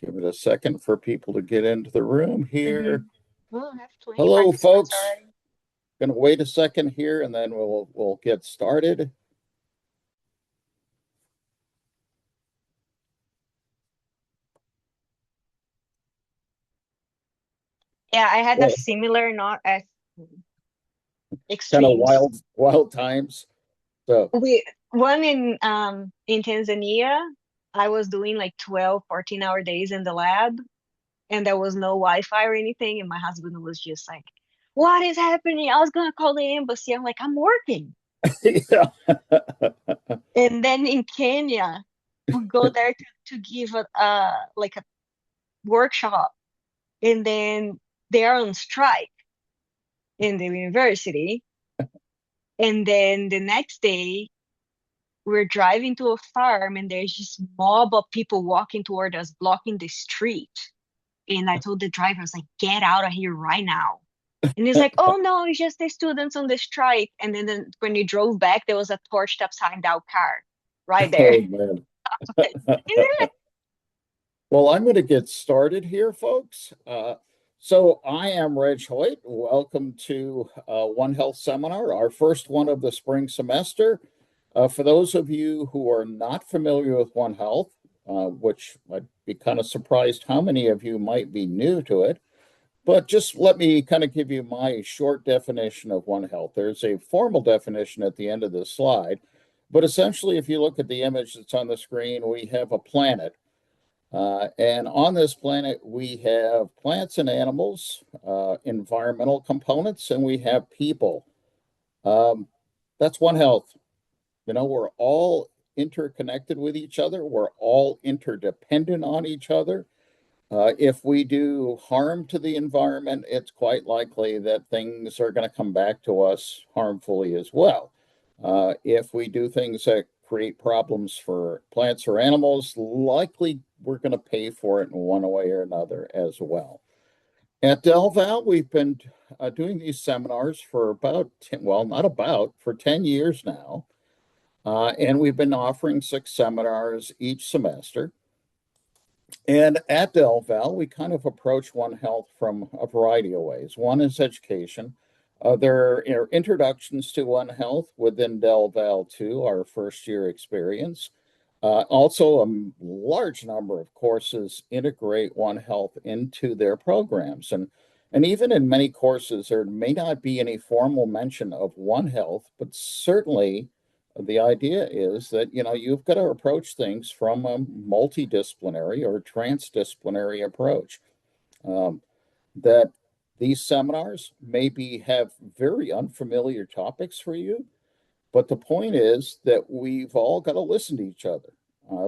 Give it a second for people to get into the room here. Well, I have 20 Hello, participants folks. already. Going to wait a second here and then we'll get started. Yeah, I had a Well, similar, not as kind of extremes. wild times. So, We one in Tanzania, I was doing like 12, 14-hour days in the lab, and there was no Wi-Fi or anything, and my husband was just like, "What is happening? I was gonna call the embassy." I'm like, "I'm working." yeah. And then in Kenya, we go there to give a like a workshop, and then they're on strike in the university. And then the next day, we're driving to a farm, and there's just mob of people walking toward us, blocking the street. And I told the driver, I was like, "Get out of here right now." And he's like, "Oh no, it's just the students on the strike." And then when we drove back, there was a torched upside down car right there. Oh, man. Well, I'm going to get started here, folks. So I am Reg Hoyt. Welcome to One Health Seminar, our first one of the spring semester. For those of you who are not familiar with One Health, which I'd be kind of surprised how many of you might be new to it, but just let me kind of give you my short definition of One Health. There's a formal definition at the end of this slide, but essentially, if you look at the image that's on the screen, we have a planet. And on this planet, we have plants and animals, environmental components, and we have people. Um, that's One Health. You know, we're all interconnected with each other, we're all interdependent on each other. If we do harm to the environment, it's quite likely that things are going to come back to us harmfully as well. If we do things that create problems for plants or animals, likely we're going to pay for it in one way or another as well. At Del Val, we've been doing these seminars for about 10, well, not about, for 10 years now. And we've been offering 6 seminars each semester. And at Del Val, we kind of approach One Health from a variety of ways. One is education. There are introductions to One Health within Del Val 2, our first year experience. Also, a large number of courses integrate One Health into their programs. And even in many courses, there may not be any formal mention of One Health, but certainly the idea is that, you know, you've got to approach things from a multidisciplinary or transdisciplinary approach. Um, that these seminars maybe have very unfamiliar topics for you, but the point is that we've all got to listen to each other.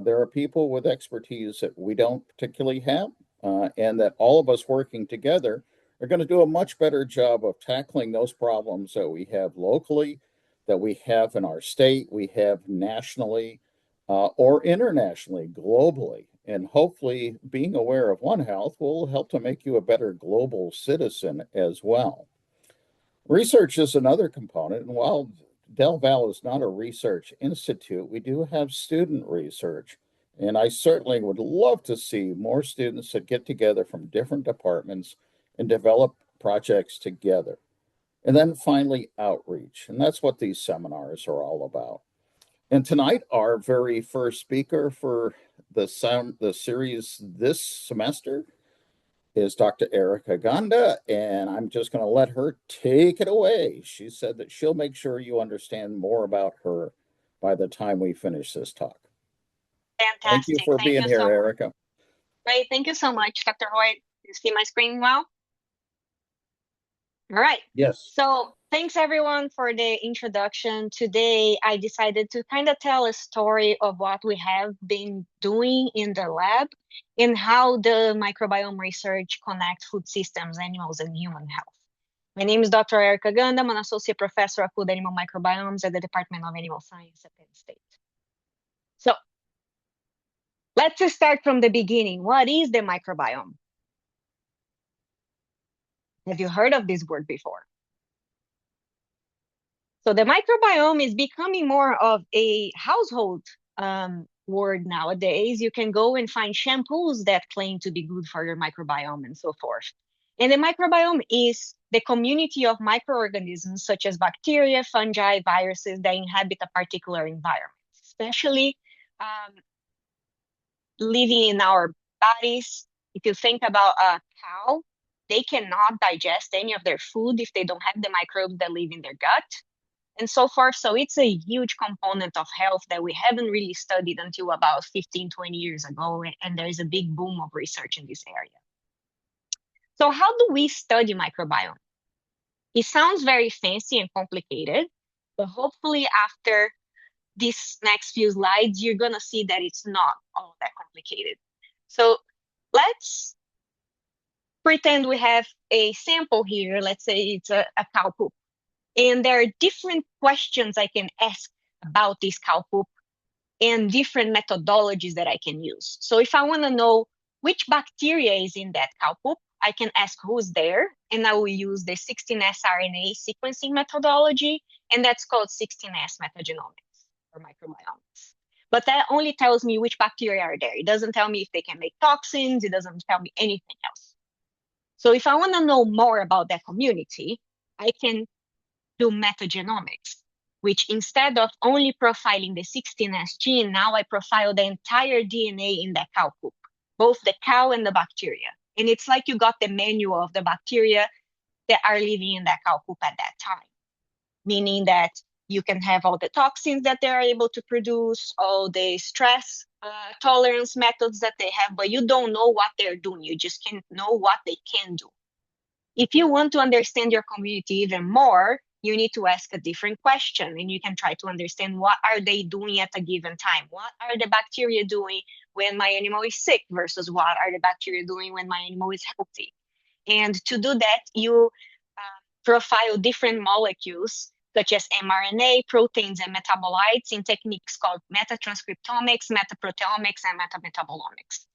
There are people with expertise that we don't particularly have, and that all of us working together are going to do a much better job of tackling those problems that we have locally, that we have in our state, we have nationally, or internationally, globally. And hopefully, being aware of One Health will help to make you a better global citizen as well. Research is another component. And while Del Val is not a research institute, we do have student research. And I certainly would love to see more students that get together from different departments and develop projects together. And then finally, outreach. And that's what these seminars are all about. And tonight, our very first speaker for the series this semester is Dr. Erika Ganda, and I'm just going to let her take it away. She said that she'll make sure you understand more about her by the time we finish this talk. Thank you Fantastic. for Thank being you so here, much. Erika. Great. Thank you so much, Dr. Hoyt. You see my screen well? All right. Yes. So thanks everyone for the introduction. Today, I decided to kind of tell a story of what we have been doing in the lab and how the microbiome research connects food systems, animals, and human health. My name is Dr. Erika Ganda. I'm an associate professor of food animal microbiomes at the Department of Animal Science at Penn State. So let's start from the beginning. What is the microbiome? Have you heard of this word before? So the microbiome is becoming more of a household world nowadays, you can go and find shampoos that claim to be good for your microbiome and so forth. And the microbiome is the community of microorganisms such as bacteria, fungi, viruses that inhabit a particular environment, especially living in our bodies. If you think about a cow, they cannot digest any of their food if they don't have the microbes that live in their gut and so forth. So it's a huge component of health that we haven't really studied until about 15, 20 years ago. And there's a big boom of research in this area. So how do we study microbiome? It sounds very fancy and complicated, but hopefully after these next few slides, you're going to see that it's not all that complicated. So let's pretend we have a sample here. Let's say it's a cow poop. And there are different questions I can ask about this cow poop and different methodologies that I can use. So if I want to know which bacteria is in that cow poop, I can ask who's there, and I will use the 16S RNA sequencing methodology, and that's called 16S metagenomics or microbiomics. But that only tells me which bacteria are there. It doesn't tell me if they can make toxins. It doesn't tell me anything else. So if I want to know more about that community, I can do metagenomics, which instead of only profiling the 16S gene, now I profile the entire DNA in that cow poop, both the cow and the bacteria. And it's like you got the manual of the bacteria that are living in that cow poop at that time, meaning that you can have all the toxins that they are able to produce, all the stress tolerance methods that they have, but you don't know what they're doing. You just can't know what they can do. If you want to understand your community even more, you need to ask a different question, and you can try to understand what are they doing at a given time. What are the bacteria doing when my animal is sick versus what are the bacteria doing when my animal is healthy? And to do that, you profile different molecules such as mRNA, proteins, and metabolites in techniques called metatranscriptomics, metaproteomics, and metametabolomics.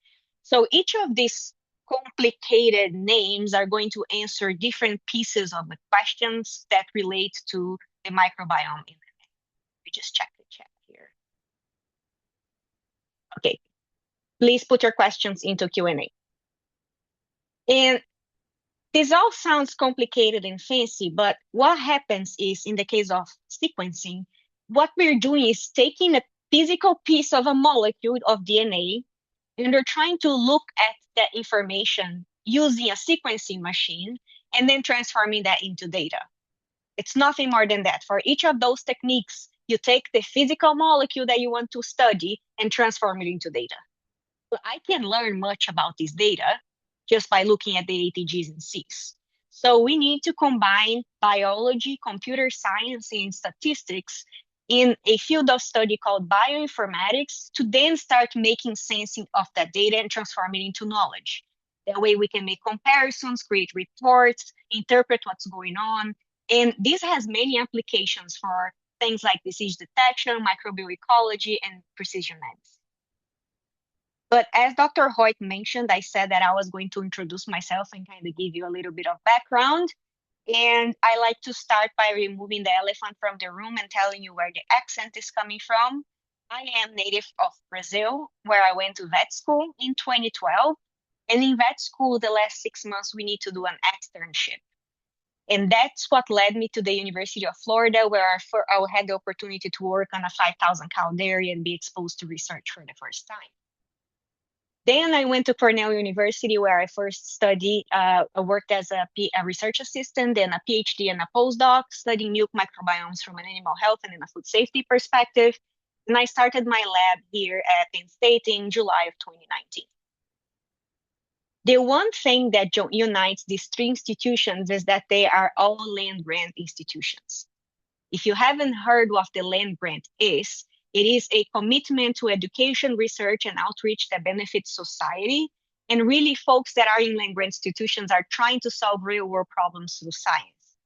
So each of these complicated names are going to answer different pieces of the questions that relate to the microbiome in the neck. We just check the chat here. Okay, please put your questions into Q&A. And this all sounds complicated and fancy, but what happens is in the case of sequencing, what we're doing is taking a physical piece of a molecule of DNA, and we're trying to look at that information using a sequencing machine and then transforming that into data. It's nothing more than that. For each of those techniques, you take the physical molecule that you want to study and transform it into data. But I can learn much about this data just by looking at the ATGs and Cs. So we need to combine biology, computer science, and statistics in a field of study called bioinformatics to then start making sense of that data and transform it into knowledge. That way we can make comparisons, create reports, interpret what's going on. And this has many applications for things like disease detection, microbial ecology, and precision medicine. But as Dr. Hoyt mentioned, I said that I was going to introduce myself and kind of give you a little bit of background. And I like to start by removing the elephant from the room and telling you where the accent is coming from. I am native of Brazil, where I went to vet school in 2012. And in vet school, the last 6 months, we need to do an externship. And that's what led me to the University of Florida, where I had the opportunity to work on a 5,000 cow dairy and be exposed to research for the first time. Then I went to Cornell University, where I first studied. I worked as a research assistant, then a PhD and a postdoc, studying milk microbiomes from an animal health and in a food safety perspective. And I started my lab here at Penn State in July of 2019. The one thing that unites these three institutions is that they are all land-grant institutions. If you haven't heard what the land grant is, it is a commitment to education, research, and outreach that benefits society. And really, folks that are in land-grant institutions are trying to solve real-world problems through science.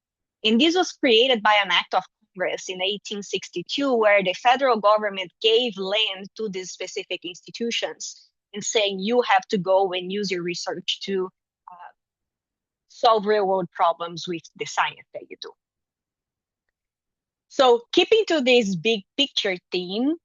And this was created by an act of Congress in 1862, where the federal government gave land to these specific institutions and saying you have to go and use your research to solve real-world problems with the science that you do. So keeping to this big picture theme,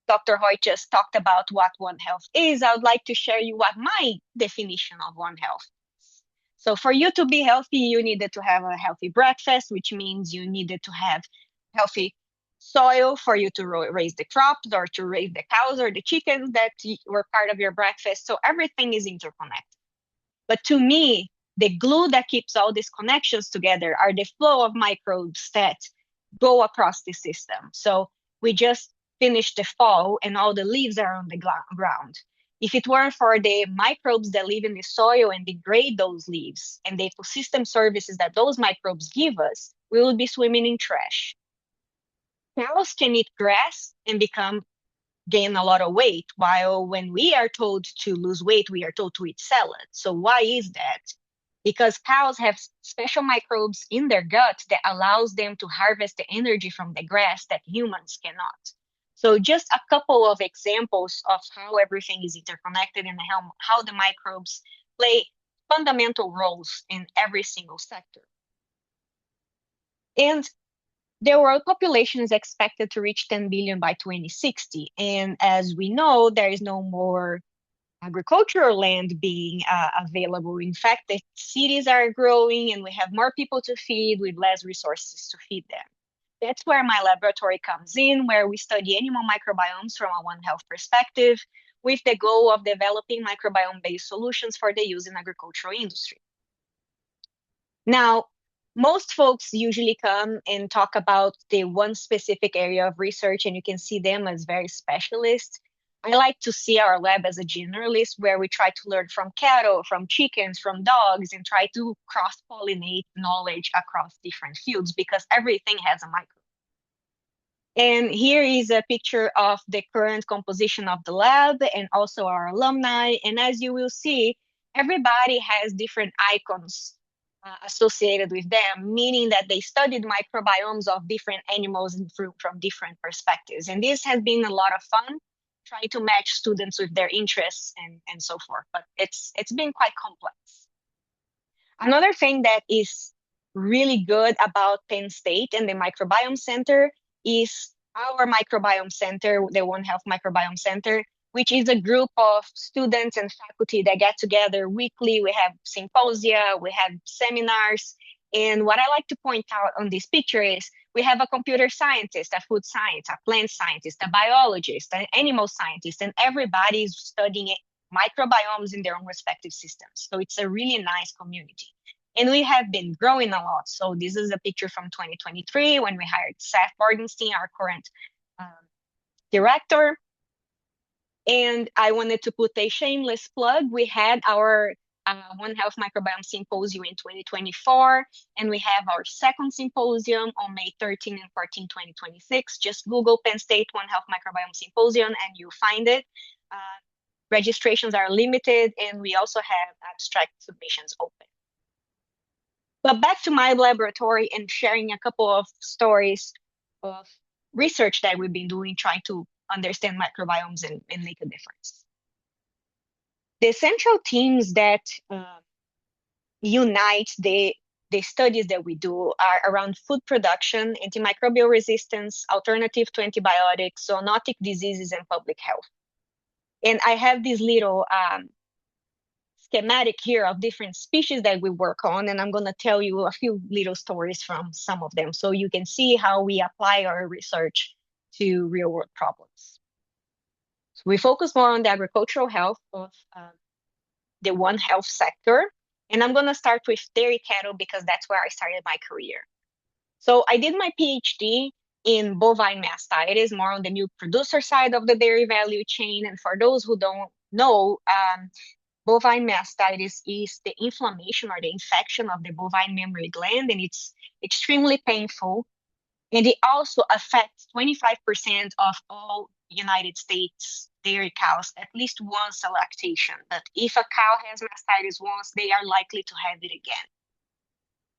Dr. Hoyt just talked about what One Health is, I would like to share you what my definition of One Health is. So for you to be healthy, you needed to have a healthy breakfast, which means you needed to have healthy soil for you to raise the crops or to raise the cows or the chickens that were part of your breakfast. So everything is interconnected. But to me, the glue that keeps all these connections together are the flow of microbes that go across the system. So we just finished the fall and all the leaves are on the ground. If it weren't for the microbes that live in the soil and degrade those leaves and the ecosystem services that those microbes give us, we would be swimming in trash. Cows can eat grass and gain a lot of weight, while when we are told to lose weight, we are told to eat salad. So why is that? Because cows have special microbes in their gut that allows them to harvest the energy from the grass that humans cannot. So just a couple of examples of how everything is interconnected and how the microbes play fundamental roles in every single sector. And the world population is expected to reach 10 billion by 2060. And as we know, there is no more agricultural land being available. In fact, the cities are growing and we have more people to feed with less resources to feed them. That's where my laboratory comes in, where we study animal microbiomes from a One Health perspective with the goal of developing microbiome-based solutions for the use in agricultural industry. Now, most folks usually come and talk about the one specific area of research, and you can see them as very specialists. I like to see our lab as a generalist, where we try to learn from cattle, from chickens, from dogs, and try to cross-pollinate knowledge across different fields because everything has a microbe. And here is a picture of the current composition of the lab and also our alumni. And as you will see, everybody has different icons associated with them, meaning that they studied microbiomes of different animals from different perspectives. And this has been a lot of fun, trying to match students with their interests and so forth. But it's been quite complex. Another thing that is really good about Penn State and the Microbiome Center is our Microbiome Center, the One Health Microbiome Center, which is a group of students and faculty that get together weekly. We have symposia, we have seminars. And what I like to point out on this picture is we have a computer scientist, a food scientist, a plant scientist, a biologist, an animal scientist, and everybody is studying microbiomes in their own respective systems. So it's a really nice community. And we have been growing a lot. So this is a picture from 2023 when we hired Seth Bordenstein, our current director. And I wanted to put a shameless plug. We had our One Health Microbiome Symposium in 2024, and we have our second symposium on May 13 and 14, 2026. Just Google Penn State One Health Microbiome Symposium and you'll find it. Registrations are limited, and we also have abstract submissions open. But back to my laboratory and sharing a couple of stories of research that we've been doing, trying to understand microbiomes and make a difference. The central themes that unite the studies that we do are around food production, antimicrobial resistance, alternative to antibiotics, zoonotic diseases, and public health. And I have this little schematic here of different species that we work on, and I'm going to tell you a few little stories from some of them so you can see how we apply our research to real world problems. So we focus more on the agricultural health of the One Health sector, and I'm going to start with dairy cattle because that's where I started my career. So I did my PhD in bovine mastitis, more on the milk producer side of the dairy value chain. And for those who don't know, bovine mastitis is the inflammation or the infection of the bovine mammary gland, and it's extremely painful. And it also affects 25% of all United States dairy cows at least once a lactation. But if a cow has mastitis once, they are likely to have it again.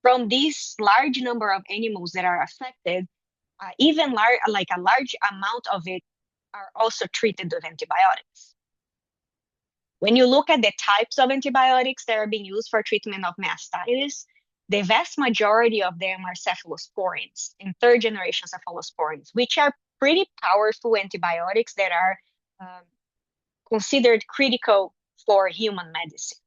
From this large number of animals that are affected, even a large amount of it are also treated with antibiotics. When you look at the types of antibiotics that are being used for treatment of mastitis, the vast majority of them are cephalosporins and third generation cephalosporins, which are pretty powerful antibiotics that are considered critical for human medicine.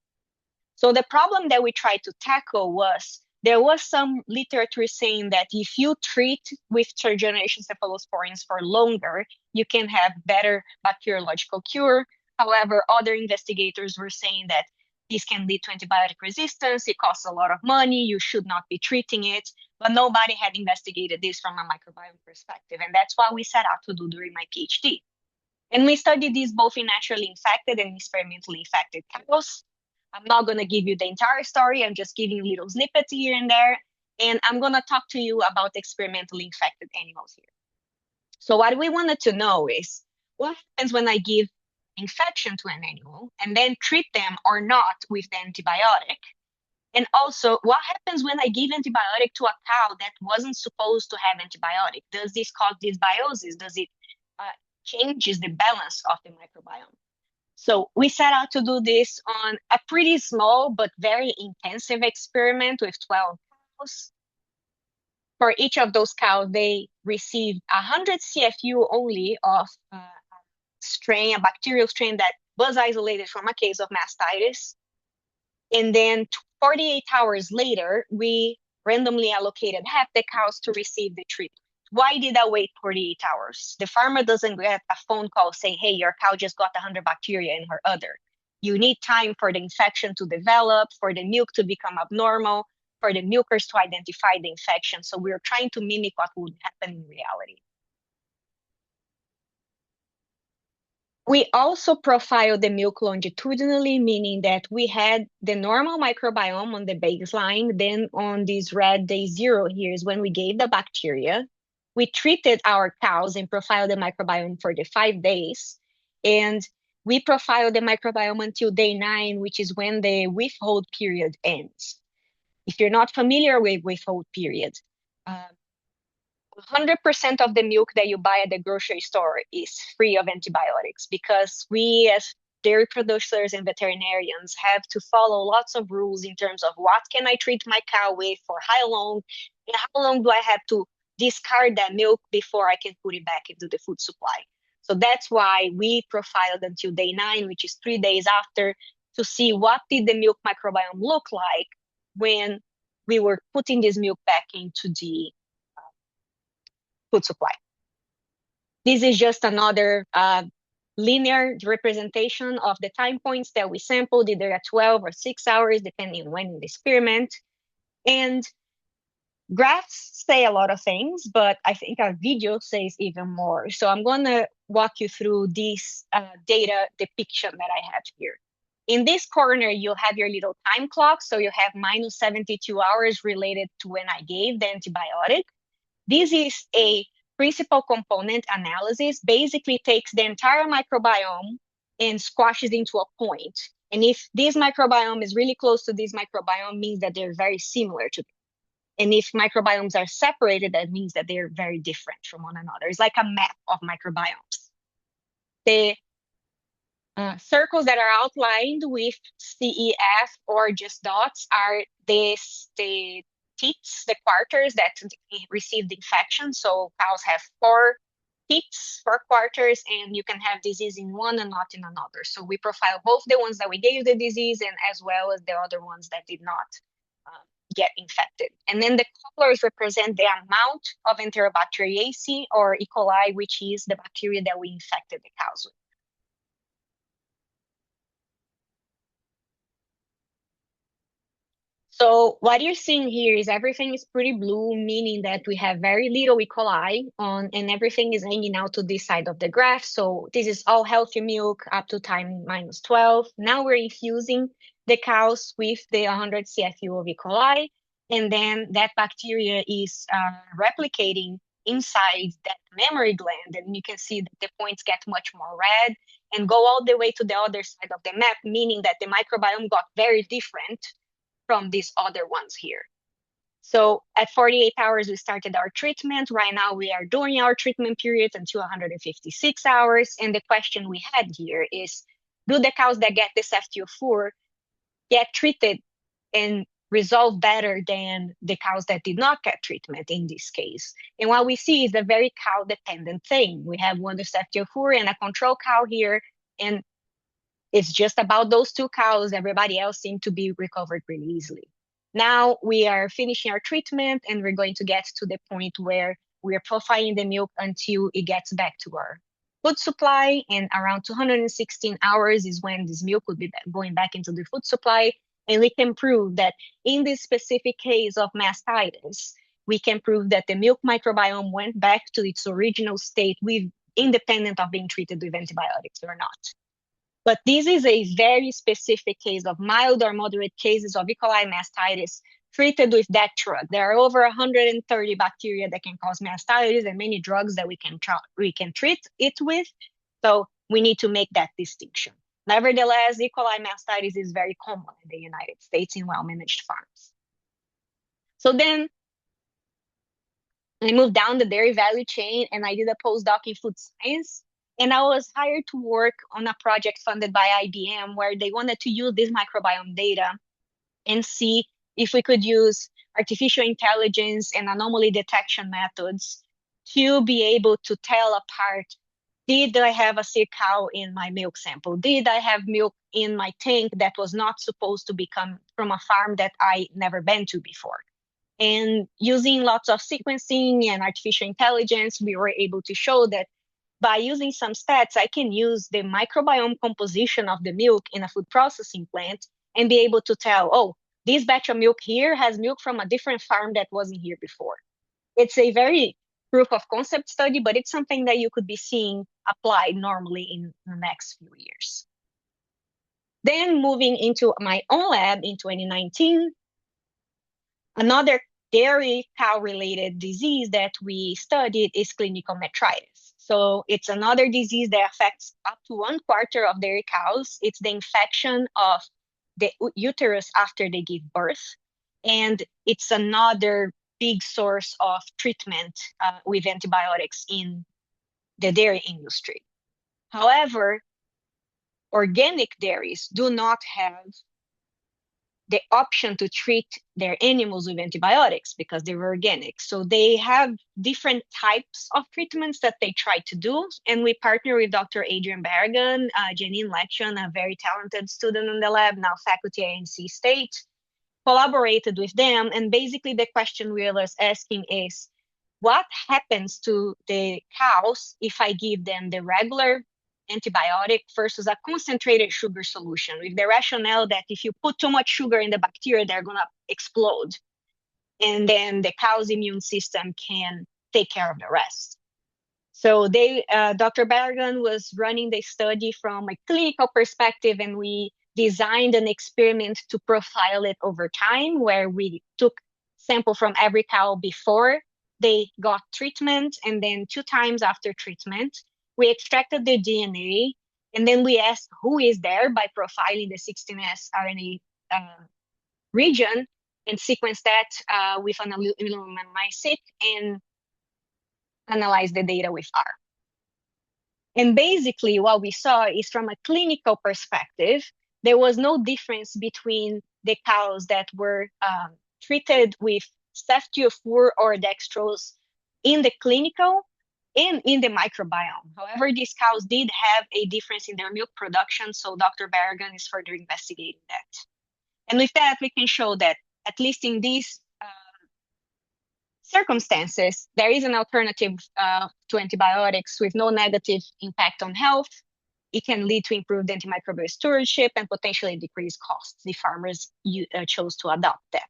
So the problem that we tried to tackle was there was some literature saying that if you treat with third-generation cephalosporins for longer, you can have better bacteriological cure. However, other investigators were saying that this can lead to antibiotic resistance. It costs a lot of money. You should not be treating it. But nobody had investigated this from a microbiome perspective. And that's what we set out to do during my PhD. And we studied these both in naturally infected and experimentally infected cows. I'm not going to give you the entire story. I'm just giving little snippets here and there. And I'm going to talk to you about experimentally infected animals here. So what we wanted to know is what happens when I give infection to an animal and then treat them or not with the antibiotic? And also, what happens when I give antibiotic to a cow that wasn't supposed to have antibiotic? Does this cause dysbiosis? Does it changes the balance of the microbiome? So we set out to do this on a pretty small but very intensive experiment with 12 cows. For each of those cows, they received 100 CFU only of a strain, a bacterial strain that was isolated from a case of mastitis. And then 48 hours later, we randomly allocated half the cows to receive the treatment. Why did I wait 48 hours? The farmer doesn't get a phone call saying, hey, your cow just got 100 bacteria in her udder. You need time for the infection to develop, for the milk to become abnormal, for the milkers to identify the infection. So we're trying to mimic what would happen in reality. We also profiled the milk longitudinally, meaning that we had the normal microbiome on the baseline. Then on this red day 0 here is when we gave the bacteria. We treated our cows and profiled the microbiome for the 5 days. And we profiled the microbiome until day 9, which is when the withhold period ends. If you're not familiar with withhold period, 100% of the milk that you buy at the grocery store is free of antibiotics because we as dairy producers and veterinarians have to follow lots of rules in terms of what can I treat my cow with for how long, and how long do I have to discard that milk before I can put it back into the food supply. So that's why we profiled until day 9, which is 3 days after, to see what did the milk microbiome look like when we were putting this milk back into the food supply. This is just another linear representation of the time points that we sampled, either at 12 or 6 hours, depending on when in the experiment. And graphs say a lot of things, but I think our video says even more. So I'm going to walk you through this data depiction that I have here. In this corner, you'll have your little time clock. So you have minus 72 hours related to when I gave the antibiotic. This is a principal component analysis, basically takes the entire microbiome and squashes into a point. And if this microbiome is really close to this microbiome, means that they're very similar to them. And if microbiomes are separated, that means that they're very different from one another. It's like a map of microbiomes. The circles that are outlined with CEF or just dots are the teats, the quarters that received infection. So cows have 4 teats, 4 quarters, and you can have disease in one and not in another. So we profile both the ones that we gave the disease and as well as the other ones that did not get infected. And then the colors represent the amount of Enterobacteriaceae or E. coli, which is the bacteria that we infected the cows with. So what you're seeing here is everything is pretty blue, meaning that we have very little E. coli on, and everything is hanging out to this side of the graph. So this is all healthy milk up to time minus 12. Now we're infusing the cows with the 100 CFU of E. coli, and then that bacteria is replicating inside that mammary gland, and you can see that the points get much more red and go all the way to the other side of the map, meaning that the microbiome got very different from these other ones here. So at 48 hours, we started our treatment. Right now, we are doing our treatment period until 156 hours. And the question we had here is, do the cows that get this FTO4 get treated and resolve better than the cows that did not get treatment in this case. And what we see is a very cow-dependent thing. We have one four and a control cow here, and it's just about those two cows. Everybody else seemed to be recovered really easily. Now we are finishing our treatment, and we're going to get to the point where we're profiling the milk until it gets back to our food supply. And around 216 hours is when this milk would be going back into the food supply. And we can prove that in this specific case of mastitis, we can prove that the milk microbiome went back to its original state with independent of being treated with antibiotics or not. But this is a very specific case of mild or moderate cases of E. coli mastitis treated with that drug. There are over 130 bacteria that can cause mastitis and many drugs that we can treat it with. So we need to make that distinction. Nevertheless, E. coli mastitis is very common in the United States in well-managed farms. So then I moved down the dairy value chain and I did a postdoc in food science. And I was hired to work on a project funded by IBM where they wanted to use this microbiome data and see if we could use artificial intelligence and anomaly detection methods to be able to tell apart, did I have a sick cow in my milk sample? Did I have milk in my tank that was not supposed to come from a farm that I never been to before? And using lots of sequencing and artificial intelligence, we were able to show that by using some stats, I can use the microbiome composition of the milk in a food processing plant and be able to tell, oh, this batch of milk here has milk from a different farm that wasn't here before. It's a very proof of concept study, but it's something that you could be seeing applied normally in the next few years. Then moving into my own lab in 2019, another dairy cow-related disease that we studied is clinical metritis. So it's another disease that affects up to 1/4 of dairy cows. It's the infection of the uterus after they give birth. And it's another big source of treatment with antibiotics in the dairy industry. However, organic dairies do not have the option to treat their animals with antibiotics because they're organic. So they have different types of treatments that they try to do. And we partner with Dr. Adrian Barragan, Janine Lection, a very talented student in the lab, now faculty at NC State, collaborated with them. And basically the question we are asking is, what happens to the cows if I give them the regular antibiotic versus a concentrated sugar solution, with the rationale that if you put too much sugar in the bacteria, they're going to explode. And then the cow's immune system can take care of the rest. So Dr. Barragan was running the study from a clinical perspective, and we designed an experiment to profile it over time, where we took sample from every cow before they got treatment and then 2 times after treatment. We extracted the DNA, and then we asked who is there by profiling the 16S RNA region and sequence that with an immunomycete and analyze the data with R. And basically what we saw is, from a clinical perspective, there was no difference between the cows that were treated with ceftiofur or dextrose in the clinical and in the microbiome. However, these cows did have a difference in their milk production, so Dr. Barragan is further investigating that. And with that, we can show that, at least in these circumstances, there is an alternative to antibiotics with no negative impact on health. It can lead to improved antimicrobial stewardship and potentially decreased costs if farmers chose to adopt that.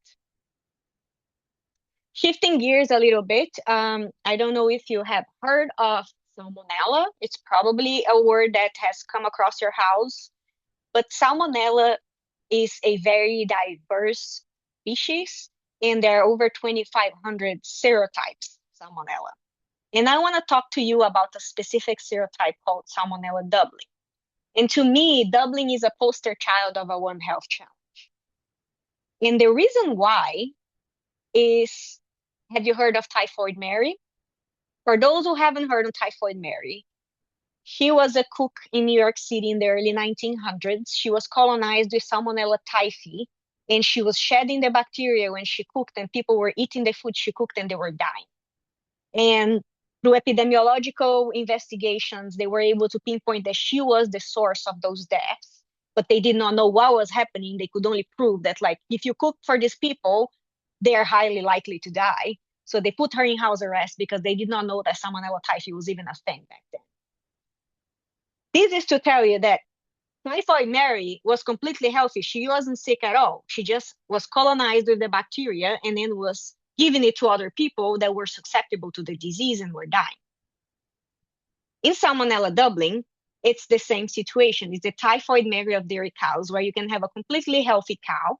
Shifting gears a little bit, I don't know if you have heard of salmonella. It's probably a word that has come across your house, but salmonella is a very diverse species, and there are over 2,500 serotypes salmonella. And I want to talk to you about a specific serotype called salmonella dublin. And to me, Dublin is a poster child of a One Health challenge. And the reason why is, have you heard of Typhoid Mary? For those who haven't heard of Typhoid Mary, she was a cook in New York City in the early 1900s. She was colonized with Salmonella typhi, and she was shedding the bacteria when she cooked, and people were eating the food she cooked and they were dying. And through epidemiological investigations, they were able to pinpoint that she was the source of those deaths, but they did not know what was happening. They could only prove that, like, if you cook for these people, they are highly likely to die. So they put her in house arrest because they did not know that Salmonella typhi was even a thing back then. This is to tell you that Typhoid Mary was completely healthy. She wasn't sick at all. She just was colonized with the bacteria and then was giving it to other people that were susceptible to the disease and were dying. In Salmonella Dublin, it's the same situation. It's the Typhoid Mary of dairy cows, where you can have a completely healthy cow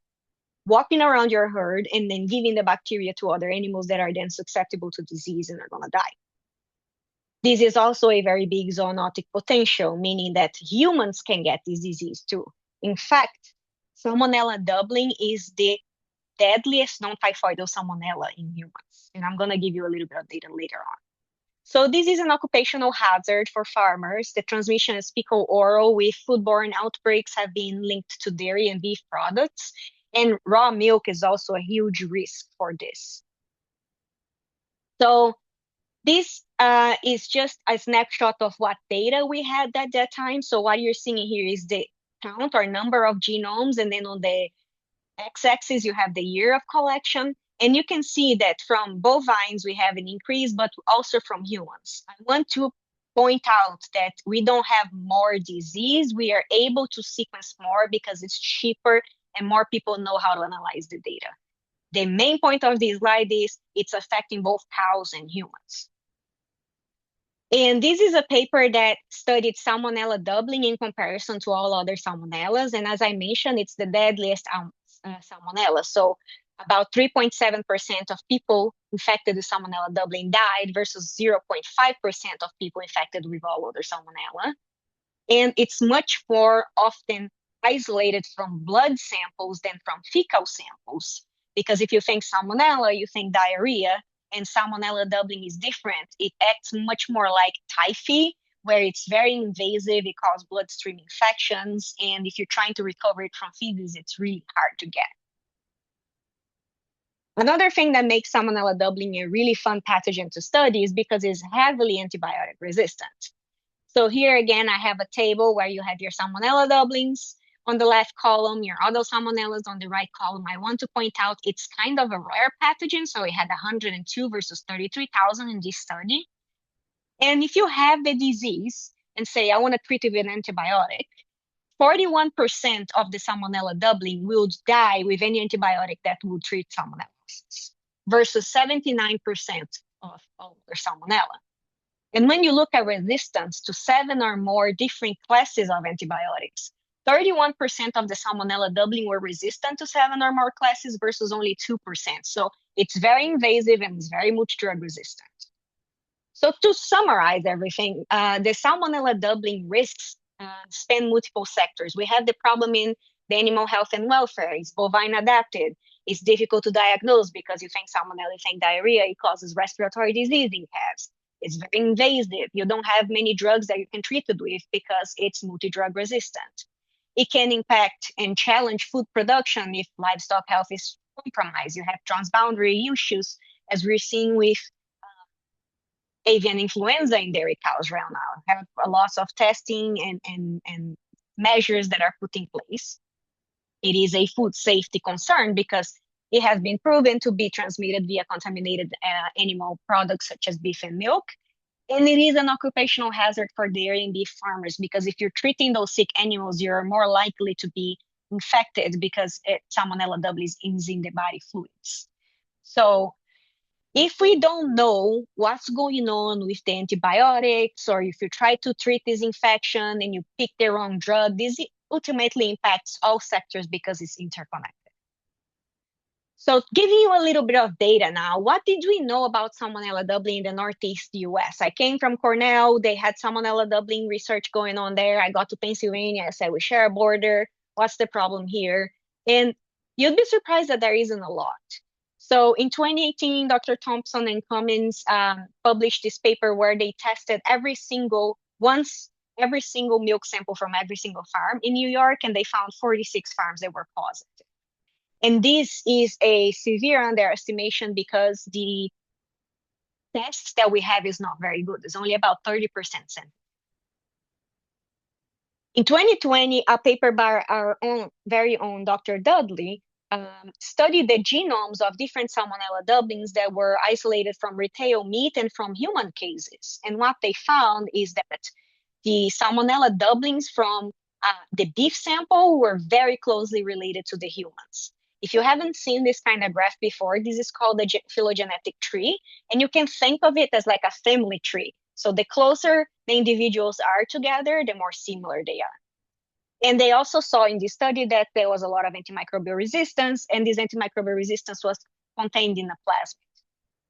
walking around your herd and then giving the bacteria to other animals that are then susceptible to disease and are going to die. This is also a very big zoonotic potential, meaning that humans can get this disease too. In fact, Salmonella Dublin is the deadliest non-typhoidal Salmonella in humans. And I'm going to give you a little bit of data later on. So this is an occupational hazard for farmers. The transmission is fecal oral, with foodborne outbreaks have been linked to dairy and beef products. And raw milk is also a huge risk for this. So this is just a snapshot of what data we had at that time. So what you're seeing here is the count or number of genomes, and then on the x-axis you have the year of collection. And you can see that from bovines we have an increase, but also from humans. I want to point out that we don't have more disease. We are able to sequence more because it's cheaper and more people know how to analyze the data. The main point of this slide is it's affecting both cows and humans. And this is a paper that studied Salmonella Dublin in comparison to all other Salmonellas. And as I mentioned, it's the deadliest Salmonella. So about 3.7% of people infected with Salmonella Dublin died versus 0.5% of people infected with all other Salmonella. And it's much more often isolated from blood samples than from fecal samples. Because if you think Salmonella, you think diarrhea, and Salmonella Dublin is different. It acts much more like typhi, where it's very invasive, it causes bloodstream infections, and if you're trying to recover it from feces, it's really hard to get. Another thing that makes Salmonella Dublin a really fun pathogen to study is because it's heavily antibiotic resistant. So here again, I have a table where you have your Salmonella Dublins on the left column, your other Salmonellas on the right column. I want to point out it's kind of a rare pathogen. So it had 102 versus 33,000 in this study. And if you have the disease and say, I want to treat it with an antibiotic, 41% of the Salmonella Dublin will die with any antibiotic that will treat Salmonella versus 79% of other Salmonella. And when you look at resistance to 7 or more different classes of antibiotics, 31% of the Salmonella Dublin were resistant to 7 or more classes versus only 2%. So it's very invasive and it's very much drug resistant. So to summarize everything, the Salmonella Dublin risks span multiple sectors. We have the problem in the animal health and welfare. It's bovine adapted. It's difficult to diagnose because you think Salmonella, you think diarrhea, it causes respiratory disease in calves. It's very invasive. You don't have many drugs that you can treat it with because it's multi-drug resistant. It can impact and challenge food production if livestock health is compromised. You have transboundary issues, as we're seeing with avian influenza in dairy cows right now. Have a loss of testing and measures that are put in place. It is a food safety concern because it has been proven to be transmitted via contaminated animal products such as beef and milk. And it is an occupational hazard for dairy and beef farmers because if you're treating those sick animals, you're more likely to be infected because Salmonella Dublin is in the body fluids. So if we don't know what's going on with the antibiotics, or if you try to treat this infection and you pick the wrong drug, this ultimately impacts all sectors because it's interconnected. So giving you a little bit of data now, what did we know about Salmonella Dublin in the Northeast US? I came from Cornell. They had Salmonella Dublin research going on there. I got to Pennsylvania. I said, we share a border. What's the problem here? And you'd be surprised that there isn't a lot. So in 2018, Dr. Thompson and Cummins published this paper where they tested every single milk sample from every single farm in New York, and they found 46 farms that were positive. And this is a severe underestimation because the tests that we have is not very good. It's only about 30% sensitive. In 2020, a paper by our very own Dr. Dudley studied the genomes of different Salmonella doublings that were isolated from retail meat and from human cases. And what they found is that the Salmonella doublings from the beef sample were very closely related to the humans. If you haven't seen this kind of graph before, this is called the phylogenetic tree, and you can think of it as like a family tree. So the closer the individuals are together, the more similar they are. And they also saw in this study that there was a lot of antimicrobial resistance, and this antimicrobial resistance was contained in the plasmid.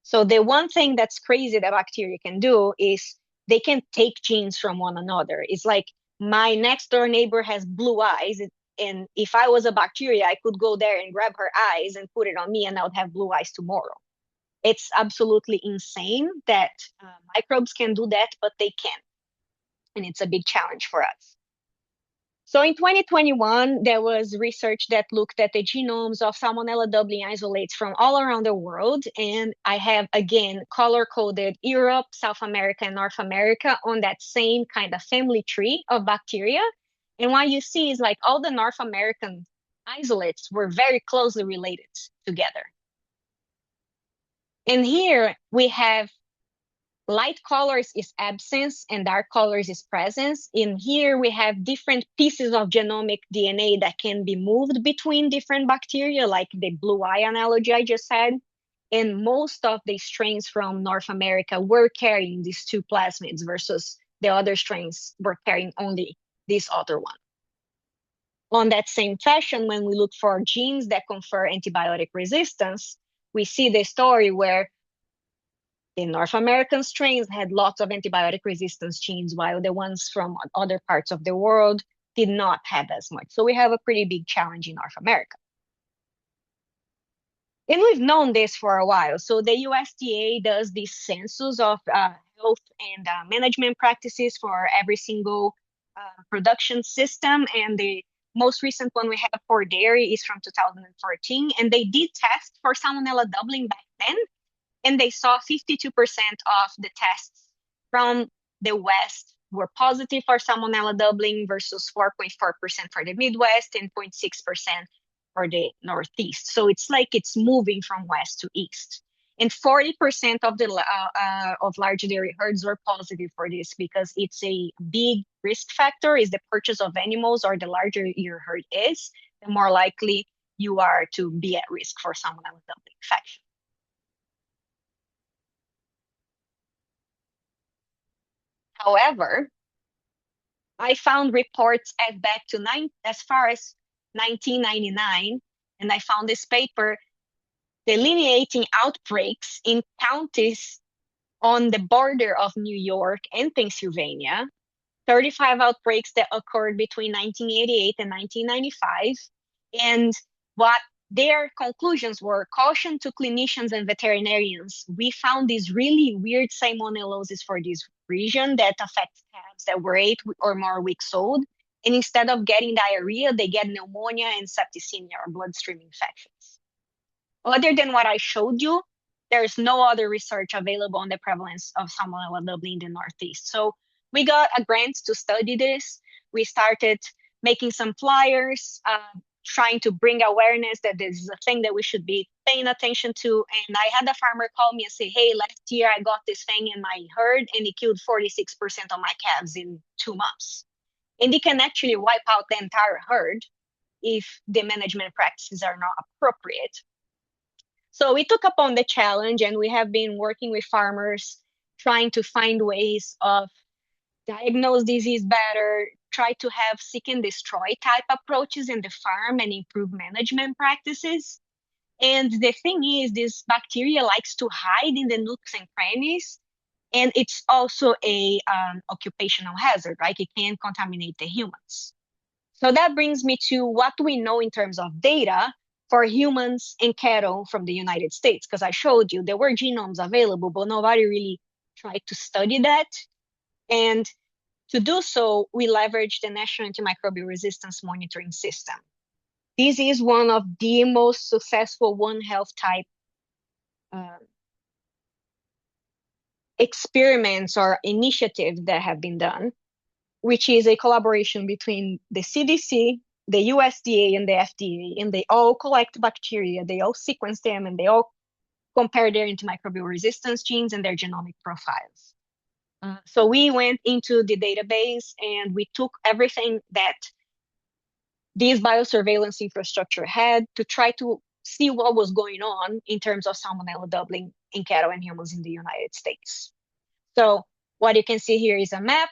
So the one thing that's crazy that bacteria can do is they can take genes from one another. It's like my next door neighbor has blue eyes, and if I was a bacteria, I could go there and grab her eyes and put it on me, and I would have blue eyes tomorrow. It's absolutely insane that microbes can do that, but they can. And it's a big challenge for us. So in 2021, there was research that looked at the genomes of Salmonella doubling isolates from all around the world. And I have, again, color-coded Europe, South America, and North America on that same kind of family tree of bacteria. And what you see is like all the North American isolates were very closely related together. And here we have light colors is absence and dark colors is presence. In here, we have different pieces of genomic DNA that can be moved between different bacteria, like the blue eye analogy I just had. And most of the strains from North America were carrying these two plasmids versus the other strains were carrying only this other one. On that same fashion, when we look for genes that confer antibiotic resistance, we see the story where the North American strains had lots of antibiotic resistance genes, while the ones from other parts of the world did not have as much. So we have a pretty big challenge in North America. And we've known this for a while. So the USDA does this census of health and management practices for every single production system. And the most recent one we have for dairy is from 2014. And they did test for Salmonella doubling back then. And they saw 52% of the tests from the West were positive for Salmonella doubling versus 4.4% for the Midwest and 0.6% for the Northeast. So it's like it's moving from West to East. And 40% of the of large dairy herds were positive for this because it's a big risk factor. Is the purchase of animals, or the larger your herd is, the more likely you are to be at risk for Salmonella doubling infection. However, I found reports as far as 1999, and I found this paper delineating outbreaks in counties on the border of New York and Pennsylvania, 35 outbreaks that occurred between 1988 and 1995. And what their conclusions were: caution to clinicians and veterinarians. We found this really weird salmonellosis for this region that affects calves that were 8 or more weeks old. And instead of getting diarrhea, they get pneumonia and septicemia, or bloodstream infections. Other than what I showed you, there's no other research available on the prevalence of Salmonella doubling in the Northeast. So we got a grant to study this. We started making some flyers, trying to bring awareness that this is a thing that we should be paying attention to. And I had a farmer call me and say, hey, last year I got this thing in my herd and it killed 46% of my calves in 2 months. And it can actually wipe out the entire herd if the management practices are not appropriate. So we took upon the challenge, and we have been working with farmers, trying to find ways of diagnose disease better, try to have seek and destroy type approaches in the farm and improve management practices. And the thing is, this bacteria likes to hide in the nooks and crannies, and it's also a occupational hazard, right? It can contaminate the humans. So that brings me to what we know in terms of data for humans and cattle from the United States, because I showed you there were genomes available, but nobody really tried to study that. And to do so, we leveraged the National Antimicrobial Resistance Monitoring System. This is one of the most successful One Health type experiments or initiatives that have been done, which is a collaboration between the CDC, the USDA, and the FDA, and they all collect bacteria, they all sequence them, and they all compare their antimicrobial resistance genes and their genomic profiles. So we went into the database and we took everything that this biosurveillance infrastructure had to try to see what was going on in terms of salmonella doubling in cattle and humans in the United States. So what you can see here is a map.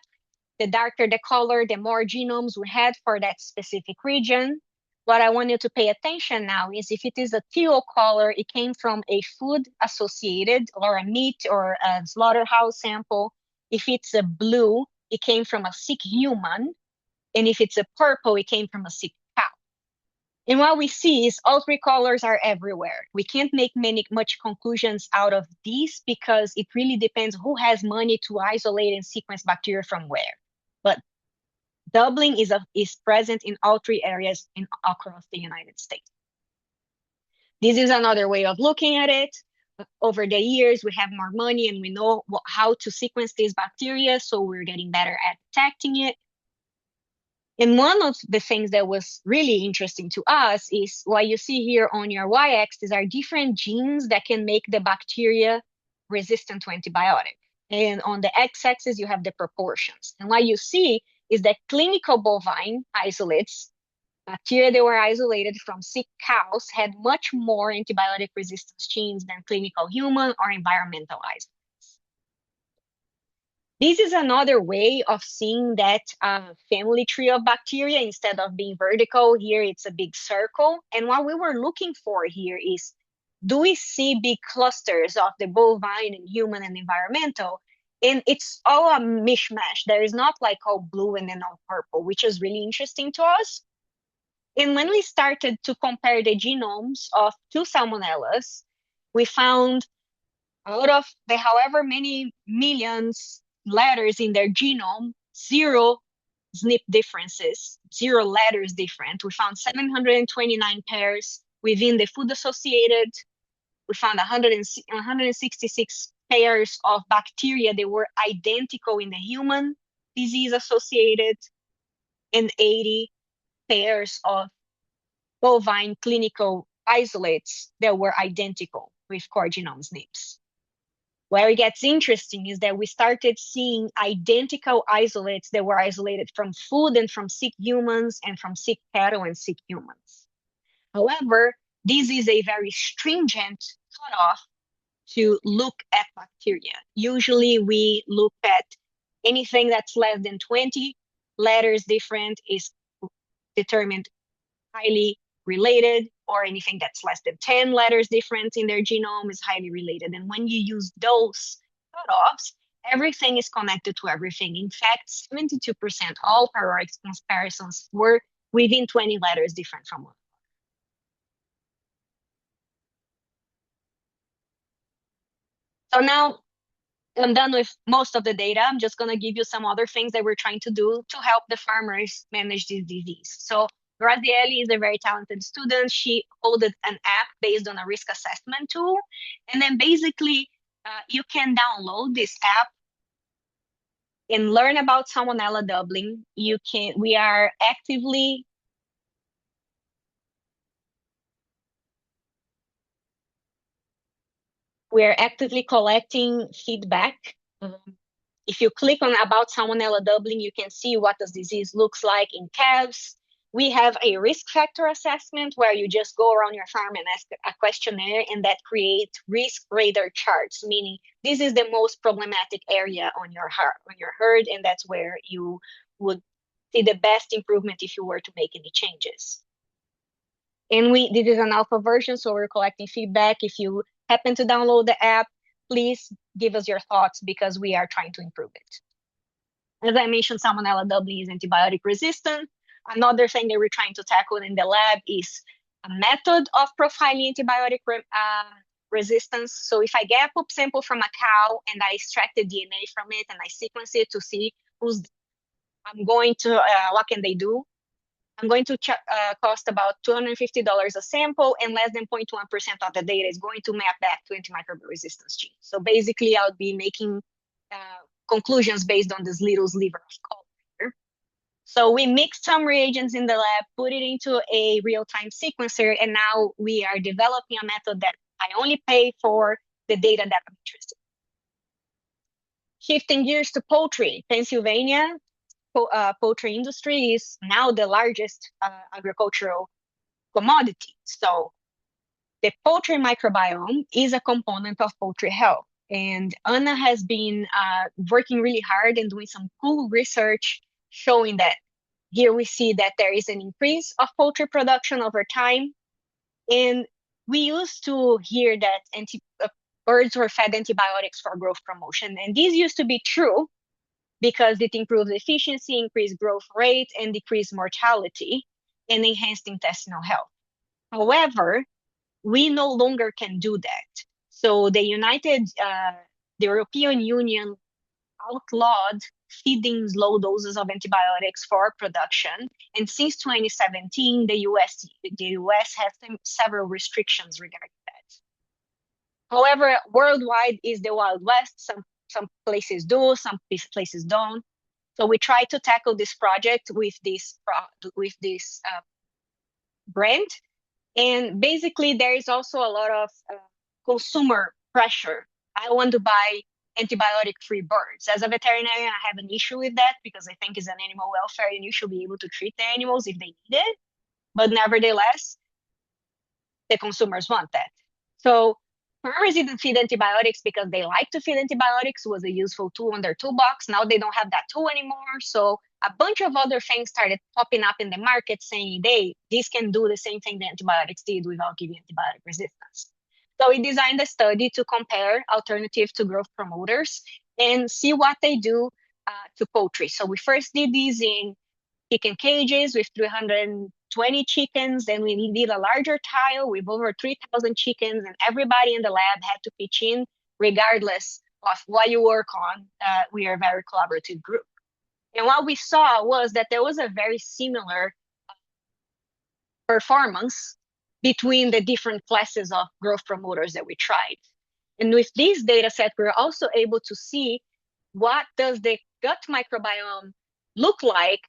The darker the color, the more genomes we had for that specific region. What I want you to pay attention now is if it is a teal color, it came from a food associated or a meat or a slaughterhouse sample. If it's a blue, it came from a sick human. And if it's a purple, it came from a sick cow. And what we see is all three colors are everywhere. We can't make much conclusions out of these because it really depends who has money to isolate and sequence bacteria from where. But doubling is present in all three areas across the United States. This is another way of looking at it. Over the years, we have more money and we know how to sequence these bacteria, so we're getting better at detecting it. And one of the things that was really interesting to us is what you see here on your y-axis are different genes that can make the bacteria resistant to antibiotic. And on the x-axis, you have the proportions. And what you see is that clinical bovine isolates, bacteria that were isolated from sick cows, had much more antibiotic resistance genes than clinical human or environmental isolates. This is another way of seeing that family tree of bacteria. Instead of being vertical, here it's a big circle. And what we were looking for here is, do we see big clusters of the bovine and human and environmental? And it's all a mishmash. There is not like all blue and then all purple, which is really interesting to us. And when we started to compare the genomes of two salmonellas, we found out of the however many millions letters in their genome, 0 SNP differences, 0 letters different. We found 729 pairs within the food associated. We found 166 pairs of bacteria that were identical in the human disease associated, and 80 pairs of bovine clinical isolates that were identical with core genome SNPs. Where it gets interesting is that we started seeing identical isolates that were isolated from food and from sick humans and from sick cattle and sick humans. However, this is a very stringent cutoff to look at bacteria. Usually we look at anything that's less than 20 letters different is determined highly related, or anything that's less than 10 letters different in their genome is highly related. And when you use those cutoffs, everything is connected to everything. In fact, 72% all priority comparisons were within 20 letters different from one another. So now I'm done with most of the data. I'm just going to give you some other things that we're trying to do to help the farmers manage this disease. So Grazielli is a very talented student. She coded an app based on a risk assessment tool. And then basically, you can download this app and learn about salmonella doubling. We are actively collecting feedback. If you click on about salmonella doubling, you can see what this disease looks like in calves. We have a risk factor assessment where you just go around your farm and ask a questionnaire, and that creates risk radar charts, meaning this is the most problematic area on your herd, and that's where you would see the best improvement if you were to make any changes. And this is an alpha version, so we're collecting feedback. If you happen to download the app, please give us your thoughts because we are trying to improve it. As I mentioned, salmonella doubling is antibiotic resistant. Another thing that we're trying to tackle in the lab is a method of profiling antibiotic resistance. So if I get a poop sample from a cow and I extract the DNA from it and I sequence it to see I'm going to, what can they do? I'm going to cost about $250 a sample, and less than 0.1% of the data is going to map back to antimicrobial resistance genes. So basically, I'll be making conclusions based on this little sliver of color here. So we mixed some reagents in the lab, put it into a real-time sequencer, and now we are developing a method that I only pay for the data that I'm interested in. Shifting gears to poultry, Pennsylvania, poultry industry is now the largest agricultural commodity. So the poultry microbiome is a component of poultry health. And Anna has been working really hard and doing some cool research showing that here we see that there is an increase of poultry production over time. And we used to hear that birds were fed antibiotics for growth promotion. And this used to be true because it improves efficiency, increased growth rate, and decreased mortality, and enhanced intestinal health. However, we no longer can do that. So the European Union outlawed feeding low doses of antibiotics for production. And since 2017, the US has several restrictions regarding that. However, worldwide is the Wild West. Some places do, some places don't. So we try to tackle this project with this brand. And basically, there is also a lot of consumer pressure. I want to buy antibiotic-free birds. As a veterinarian, I have an issue with that because I think it's an animal welfare and you should be able to treat the animals if they need it. But nevertheless, the consumers want that. So farmers didn't feed antibiotics because they like to feed antibiotics, was a useful tool in their toolbox. Now they don't have that tool anymore. So a bunch of other things started popping up in the market saying, this can do the same thing the antibiotics did without giving antibiotic resistance. So we designed a study to compare alternative to growth promoters and see what they do to poultry. So we first did these in chicken cages with 320 chickens. Then we did a larger trial with over 3,000 chickens, and everybody in the lab had to pitch in regardless of what you work on. We are a very collaborative group. And what we saw was that there was a very similar performance between the different classes of growth promoters that we tried. And with this data set, we're also able to see what does the gut microbiome look like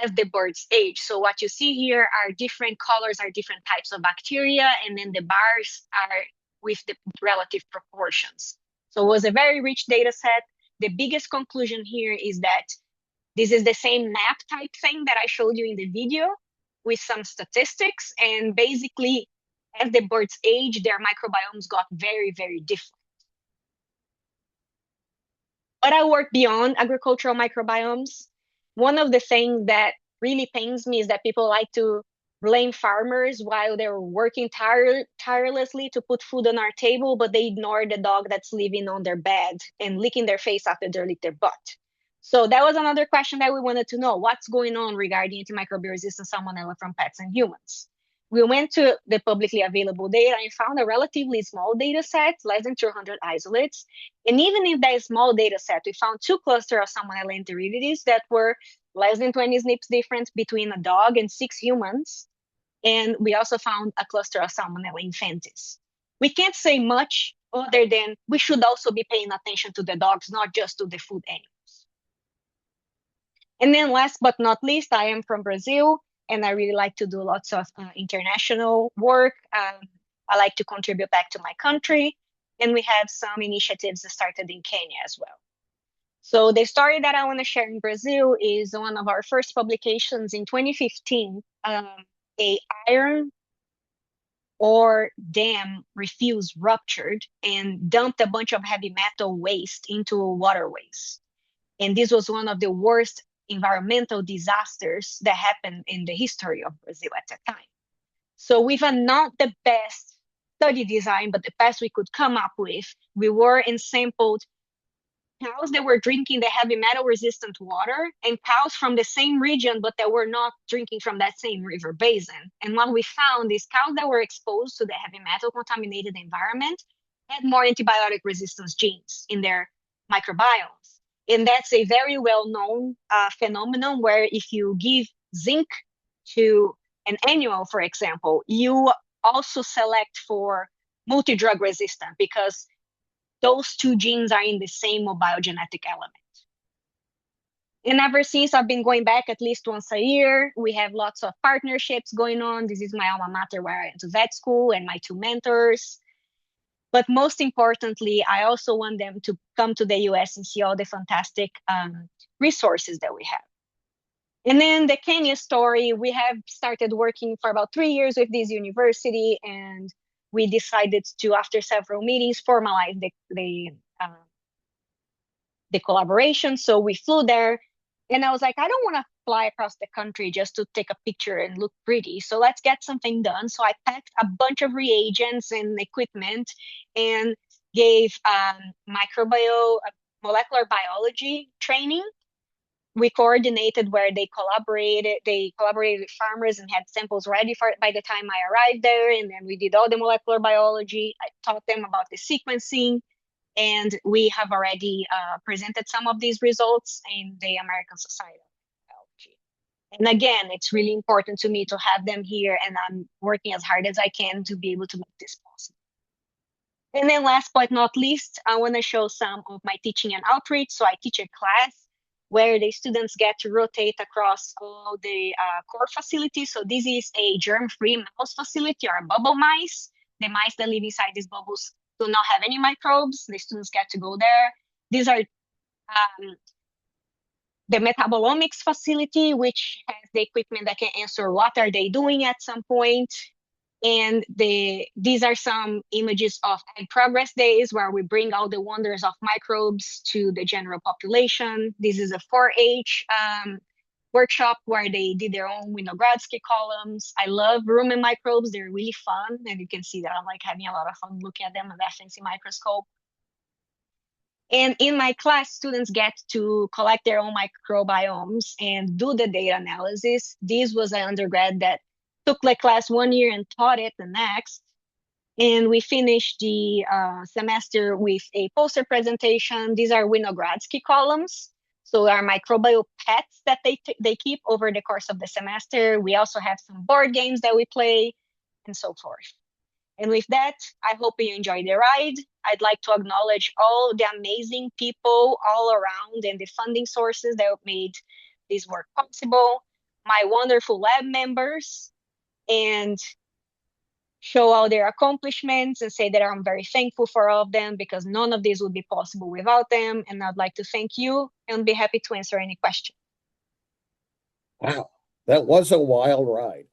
as the birds age. So what you see here are different colors, are different types of bacteria, and then the bars are with the relative proportions. So it was a very rich data set. The biggest conclusion here is that this is the same map type thing that I showed you in the video with some statistics. And basically, as the birds age, their microbiomes got very, very different. But I work beyond agricultural microbiomes. One of the things that really pains me is that people like to blame farmers while they're working tirelessly to put food on our table, but they ignore the dog that's living on their bed and licking their face after they lick their butt. So that was another question that we wanted to know. What's going on regarding antimicrobial resistant salmonella from pets and humans? We went to the publicly available data and found a relatively small data set, less than 200 isolates. And even in that small data set, we found 2 clusters of Salmonella enteritidis that were less than 20 SNPs difference between a dog and 6 humans. And we also found a cluster of Salmonella infantis. We can't say much other than we should also be paying attention to the dogs, not just to the food animals. And then last but not least, I am from Brazil, and I really like to do lots of international work. I like to contribute back to my country, and we have some initiatives that started in Kenya as well. So the story that I want to share in Brazil is one of our first publications in 2015. A iron ore dam refuse ruptured and dumped a bunch of heavy metal waste into waterways. And this was one of the worst environmental disasters that happened in the history of Brazil at that time. So with not the best study design, but the best we could come up with, we were and sampled cows that were drinking the heavy metal resistant water and cows from the same region, but that were not drinking from that same river basin. And what we found is cows that were exposed to the heavy metal contaminated environment had more antibiotic resistance genes in their microbiomes. And that's a very well-known phenomenon where if you give zinc to an annual, for example, you also select for multi-drug resistant because those two genes are in the same mobile genetic element. And ever since, I've been going back at least once a year. We have lots of partnerships going on. This is my alma mater where I went to vet school and my two mentors. But most importantly, I also want them to come to the US and see all the fantastic resources that we have. And then the Kenya story, we have started working for about 3 years with this university, and we decided to, after several meetings, formalize the collaboration. So we flew there, and I was like, I don't want to fly across the country just to take a picture and look pretty. So let's get something done. So I packed a bunch of reagents and equipment and gave microbiome, molecular biology training. We coordinated where they collaborated. They collaborated with farmers and had samples ready for it by the time I arrived there. And then we did all the molecular biology. I taught them about the sequencing. And we have already presented some of these results in the American Society of Biology. And again, it's really important to me to have them here, and I'm working as hard as I can to be able to make this possible. And then last but not least, I want to show some of my teaching and outreach. So I teach a class where the students get to rotate across all the core facilities. So this is a germ-free mouse facility, or bubble mice. The mice that live inside these bubbles do not have any microbes. The students get to go there. These are the metabolomics facility, which has the equipment that can answer what are they doing at some point. And these are some images of Ag Progress Days where we bring all the wonders of microbes to the general population. This is a 4-H workshop where they did their own Winogradsky columns. I love rumen microbes. They're really fun. And you can see that I'm like having a lot of fun looking at them with that fancy microscope. And in my class, students get to collect their own microbiomes and do the data analysis. This was an undergrad that took the class 1 year and taught it the next. And we finished the semester with a poster presentation. These are Winogradsky columns. So our microbial pets that they keep over the course of the semester. We also have some board games that we play and so forth. And with that, I hope you enjoyed the ride. I'd like to acknowledge all the amazing people all around and the funding sources that made this work possible, my wonderful lab members, and show all their accomplishments and say that I'm very thankful for all of them because none of this would be possible without them. And I'd like to thank you and be happy to answer any questions. Wow, that was a wild ride.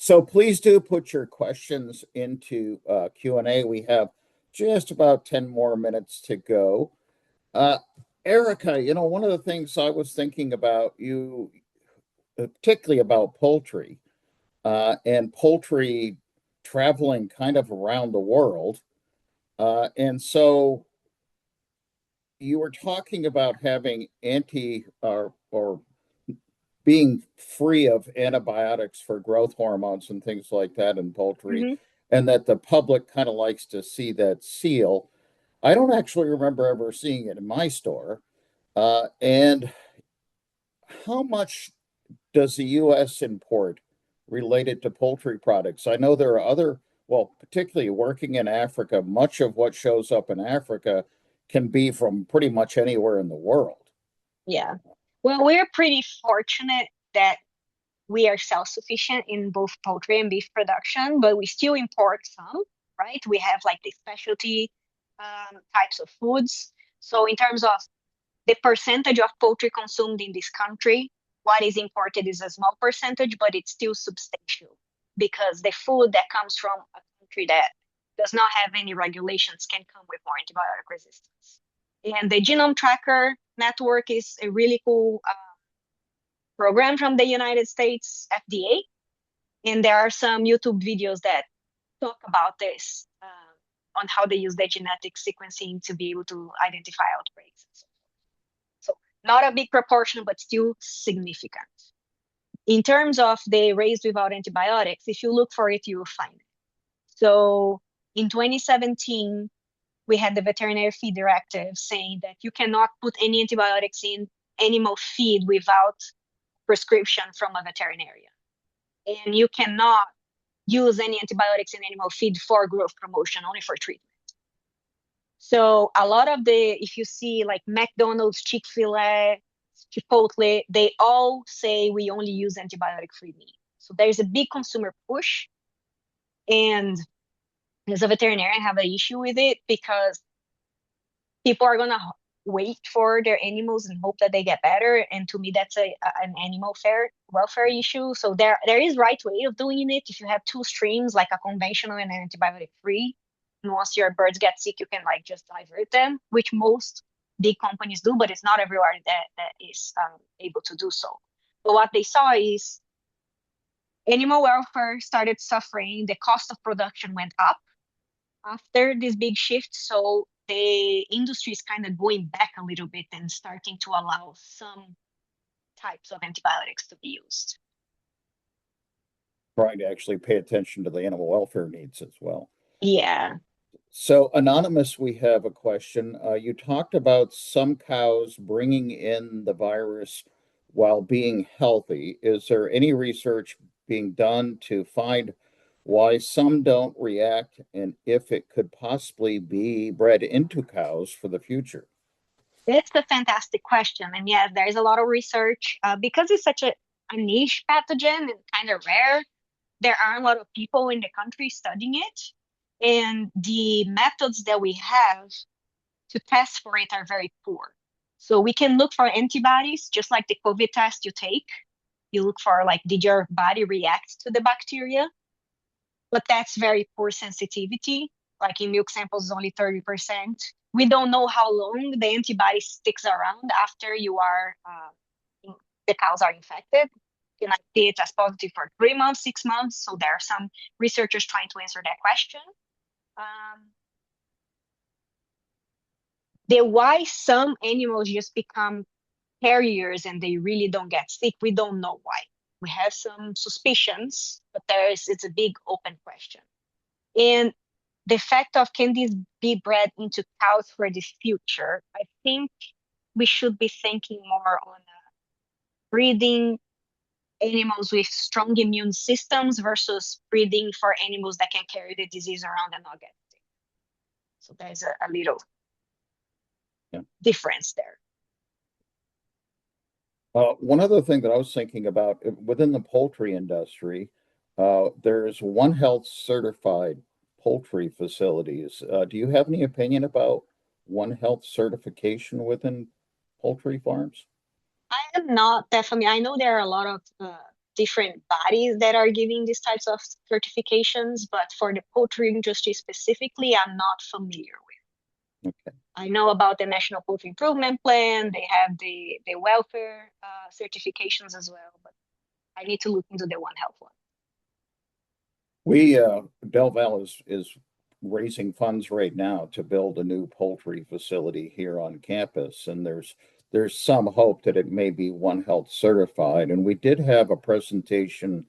So please do put your questions into Q&A. We have just about 10 more minutes to go. Erika, one of the things I was thinking about you, particularly about poultry, and poultry traveling kind of around the world. And so you were talking about having or being free of antibiotics for growth hormones and things like that in poultry, and that the public kind of likes to see that seal. I don't actually remember ever seeing it in my store. And how much does the U.S. import related to poultry products? I know there are other, well, particularly working in Africa, much of what shows up in Africa can be from pretty much anywhere in the world. Yeah. Well, we're pretty fortunate that we are self-sufficient in both poultry and beef production, but we still import some, right? We have like the specialty types of foods. So in terms of the percentage of poultry consumed in this country, what is imported is a small percentage, but it's still substantial because the food that comes from a country that does not have any regulations can come with more antibiotic resistance. And the Genome Tracker Network is a really cool program from the United States FDA. And there are some YouTube videos that talk about this, on how they use the genetic sequencing to be able to identify outbreaks and so forth. So not a big proportion, but still significant. In terms of the raised without antibiotics, if you look for it, you will find it. So in 2017, we had the veterinary feed directive saying that you cannot put any antibiotics in animal feed without prescription from a veterinarian. And you cannot use any antibiotics in animal feed for growth promotion, only for treatment. So a lot of if you see like McDonald's, Chick-fil-A, Chipotle, they all say we only use antibiotic-free meat. So there's a big consumer push. And as a veterinarian, I have an issue with it because people are going to wait for their animals and hope that they get better. And to me, that's an animal welfare issue. So there is right way of doing it. If you have two streams, like a conventional and an antibiotic free, and once your birds get sick, you can like just divert them, which most big companies do, but it's not everywhere that is able to do so. But what they saw is animal welfare started suffering. The cost of production went up after this big shift. So the industry is kind of going back a little bit and starting to allow some types of antibiotics to be used. Trying to actually pay attention to the animal welfare needs as well. Yeah. So, Anonymous, we have a question. You talked about some cows bringing in the virus while being healthy. Is there any research being done to find why some don't react and if it could possibly be bred into cows for the future? It's a fantastic question. And yes, there's a lot of research because it's such a niche pathogen and kind of rare. There aren't a lot of people in the country studying it. And the methods that we have to test for it are very poor. So we can look for antibodies, just like the COVID test you take. You look for like, did your body react to the bacteria? But that's very poor sensitivity. Like in milk samples, is only 30%. We don't know how long the antibody sticks around after the cows are infected. You can see it as positive for 3 months, 6 months. So there are some researchers trying to answer that question. The why some animals just become carriers and they really don't get sick, we don't know why. We have some suspicions, but it's a big open question. And the fact of can this be bred into cows for the future, I think we should be thinking more on breeding animals with strong immune systems versus breeding for animals that can carry the disease around and not get sick. So there's a little difference there. One other thing that I was thinking about within the poultry industry, there's One Health certified poultry facilities. Do you have any opinion about One Health certification within poultry farms? I am not definitely. I know there are a lot of different bodies that are giving these types of certifications, but for the poultry industry specifically, I'm not familiar with. Okay. I know about the National Poultry Improvement Plan. They have the welfare certifications as well, but I need to look into the One Health one. Del Valle is raising funds right now to build a new poultry facility here on campus, and there's some hope that it may be One Health certified. And we did have a presentation,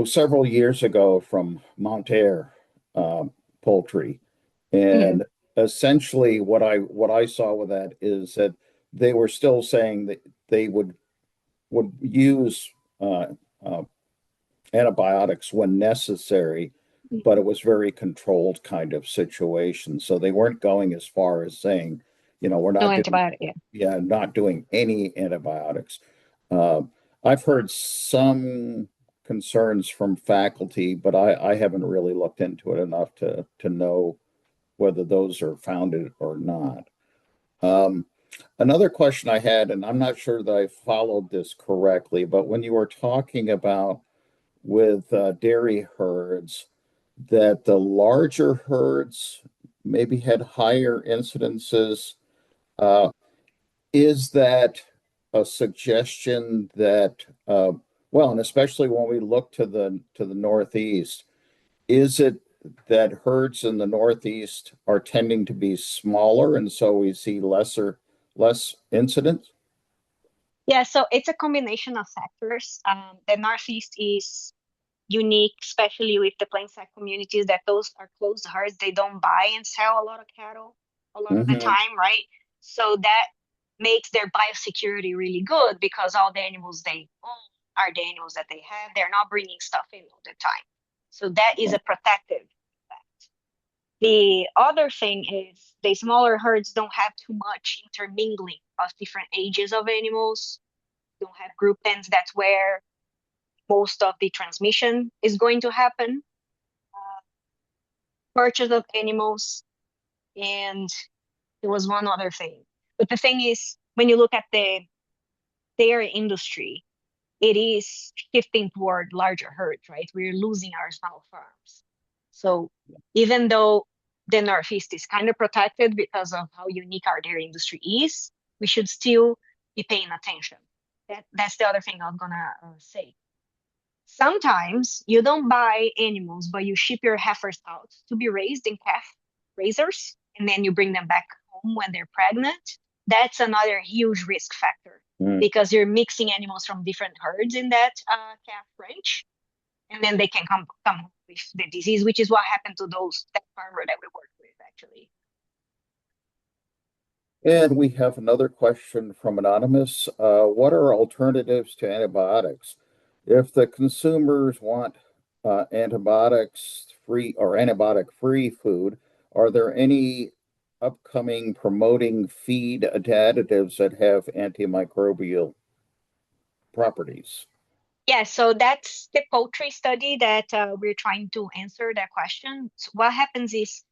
several years ago from Monterre Poultry, and essentially what I saw with that is that they were still saying that they would use antibiotics when necessary, but it was very controlled kind of situation. So they weren't going as far as saying, we're No not doing, antibiotic, yeah. not doing any antibiotics. I've heard some concerns from faculty, but I haven't really looked into it enough to know whether those are founded or not. Another question I had, and I'm not sure that I followed this correctly, but when you were talking about with dairy herds, that the larger herds maybe had higher incidences. Is that a suggestion that, well, and especially when we look to the Northeast, is it that herds in the Northeast are tending to be smaller, and so we see less incidents? Yeah, so it's a combination of factors. The Northeast is unique, especially with the plain side communities, that those are closed herds. They don't buy and sell a lot of cattle a lot of the Mm-hmm. time, right? So that makes their biosecurity really good because all the animals they own are the animals that they have. They're not bringing stuff in all the time. So that is a protective effect. The other thing is the smaller herds don't have too much intermingling of different ages of animals, don't have group pens. That's where most of the transmission is going to happen. Purchase of animals, and there was one other thing. But the thing is, when you look at the dairy industry, it is shifting toward larger herds, right? We're losing our small farms. So even though the Northeast is kind of protected because of how unique our dairy industry is, we should still be paying attention. That's the other thing I'm gonna say. Sometimes you don't buy animals, but you ship your heifers out to be raised in calf raisers, and then you bring them back home when they're pregnant. That's another huge risk factor because you're mixing animals from different herds in that calf ranch, and then they can come with the disease, which is what happened to that farmer that we worked with actually. And we have another question from Anonymous. What are alternatives to antibiotics? If the consumers want antibiotics free or antibiotic free food, are there any upcoming promoting feed additives that have antimicrobial properties? Yeah, so that's the poultry study that we're trying to answer that question. So what happens is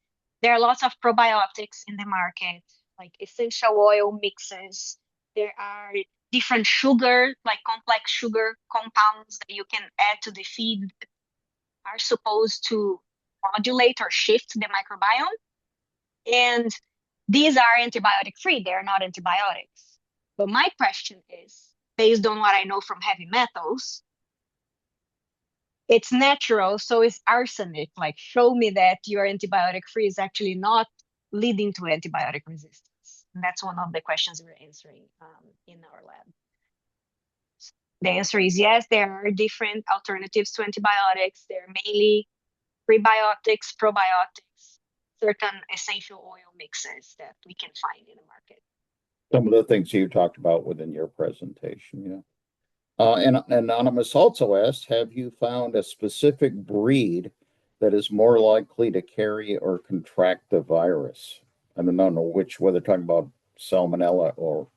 there are lots of probiotics in the market, like essential oil mixes. There are different sugar, like complex sugar compounds that you can add to the feed that are supposed to modulate or shift the microbiome. And these are antibiotic free, they're not antibiotics. But my question is, based on what I know from heavy metals, it's natural, so it's arsenic. Like, show me that your antibiotic free is actually not leading to antibiotic resistance. And that's one of the questions we're answering in our lab. The answer is yes, there are different alternatives to antibiotics. They're mainly prebiotics, probiotics, certain essential oil mixes that we can find in the market. Some of the things you talked about within your presentation, yeah. And Anonymous also asked, have you found a specific breed that is more likely to carry or contract the virus? I don't know whether they're talking about salmonella or.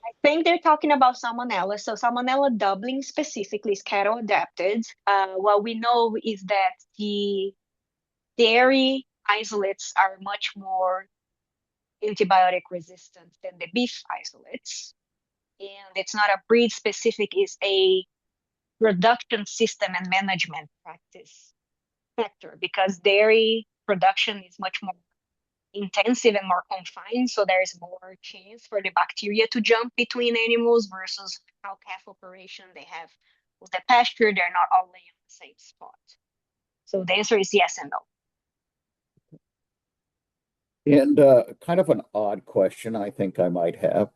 I think they're talking about salmonella. So salmonella Dublin specifically is cattle adapted. What we know is that the dairy isolates are much more antibiotic resistant than the beef isolates. And it's not a breed specific, it's a production system and management practice factor because dairy production is much more intensive and more confined, so there is more chance for the bacteria to jump between animals versus cow calf operation. They have with the pasture, they're not all laying on the same spot. So the answer is yes and no. And kind of an odd question I think I might have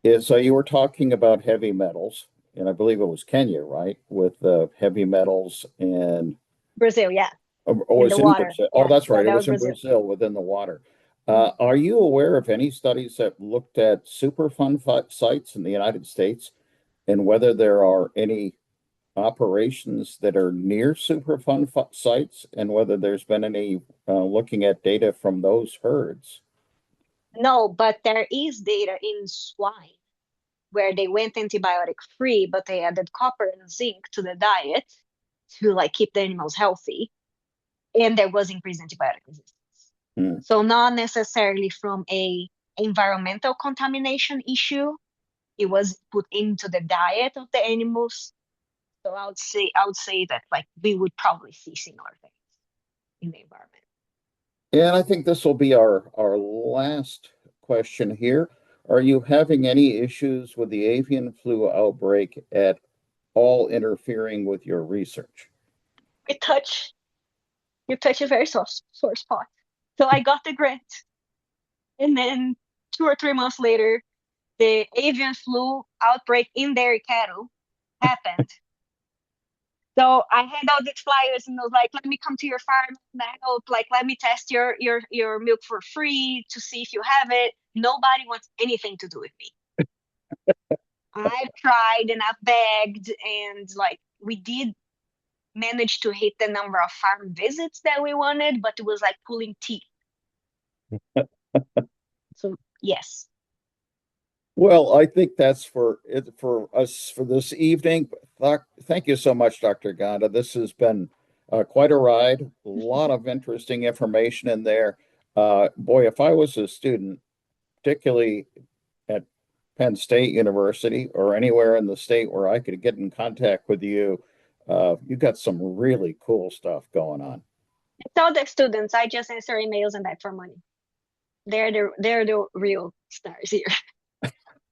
is you were talking about heavy metals, and I believe it was Kenya, right? With heavy metals and Brazil, yeah. oh, In it's the in water. Brazil. Oh, Yeah, that's yeah, right. It that was was in Brazil. Brazil within the water. Are you aware of any studies that looked at Superfund sites in the United States and whether there are any operations that are near Superfund sites and whether there's been any looking at data from those herds? No, but there is data in swine where they went antibiotic free, but they added copper and zinc to the diet to like keep the animals healthy, and there was increased antibiotic resistance. So not necessarily from a environmental contamination issue, it was put into the diet of the animals. So I would say that like we would probably see similar things in the environment. And I think this will be our last question here. Are you having any issues with the avian flu outbreak at all interfering with your research? You touch you touch a very sore spot. So I got the grant, and then 2 or 3 months later, the avian flu outbreak in dairy cattle happened. So I hand out these flyers and I was like, let me come to your farm and help. Like, let me test your milk for free to see if you have it. Nobody wants anything to do with me. I've tried and I've begged, and like we did manage to hit the number of farm visits that we wanted, but it was like pulling teeth. So yes. Well, I think that's for it for us for this evening. Thank you so much, Dr. Ganda. This has been quite a ride. A lot of interesting information in there. Boy, if I was a student, particularly at Penn State University or anywhere in the state where I could get in contact with you, you got some really cool stuff going on. Tell the students I just answer emails and beg for money. They're the real stars here.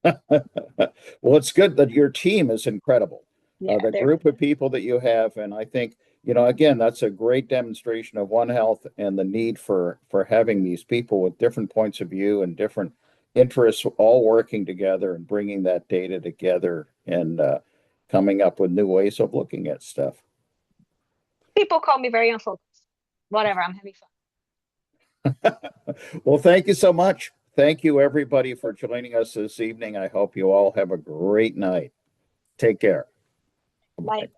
Well, it's good that your team is incredible. Yeah, The they're group of people that you have, and I think, again, that's a great demonstration of One Health and the need for having these people with different points of view and different interests all working together and bringing that data together and coming up with new ways of looking at stuff. people call me very unfocused. Whatever, I'm having fun. Well, thank you so much. Thank you, everybody, for joining us this evening. I hope you all have a great night. Take care. Bye. Bye.